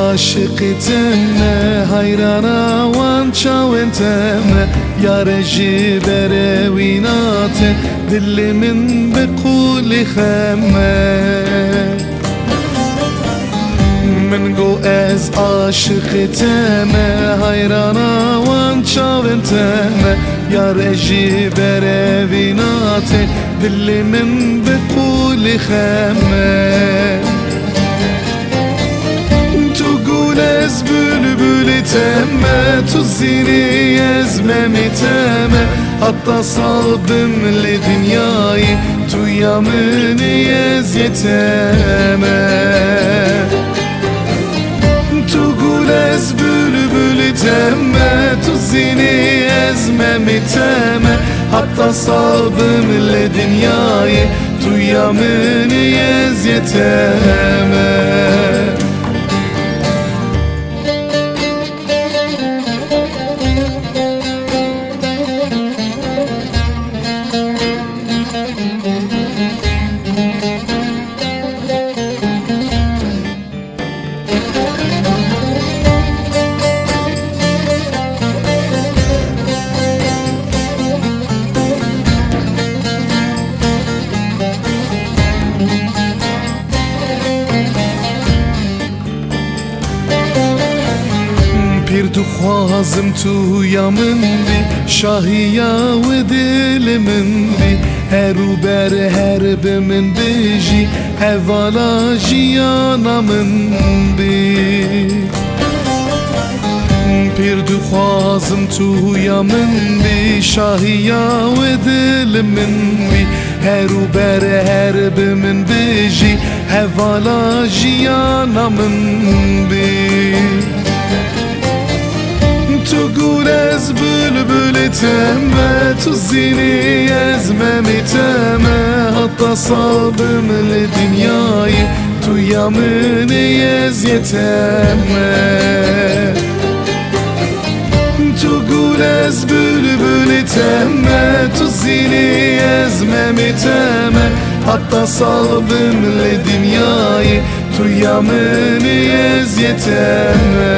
عاشق تمه حیرانا وان چاوین تمه یار جی بروینات دل من بقول خمه من گو از عاشق تمه حیرانا وان چاوین تمه یار جی بروینات دل من بقول خمه از bülbül teme tuzini ezmemi teme hatta saldım li dünyayı tuyamını eziyeteme tugul ez bülbül teme tuzini ezmemi teme hatta saldım li dünyayı tuyamını eziyeteme Bir duhazım tuyamın bi şahiya ve dilimin bi heru ber herbimin beji hevala jiyanamın bi Bir duhazım tuyamın bi şahiya ve dilimin bi heru ber herbimin beji hevala jiyanamın bi تقول از بلبل تمه تزيني ezmemi teme hatta saldım li dünyayı tuyamını eziyeteme تقول از بلبل تمه تزيني ezmemi teme hatta saldım li dünyayı tuyamını eziyeteme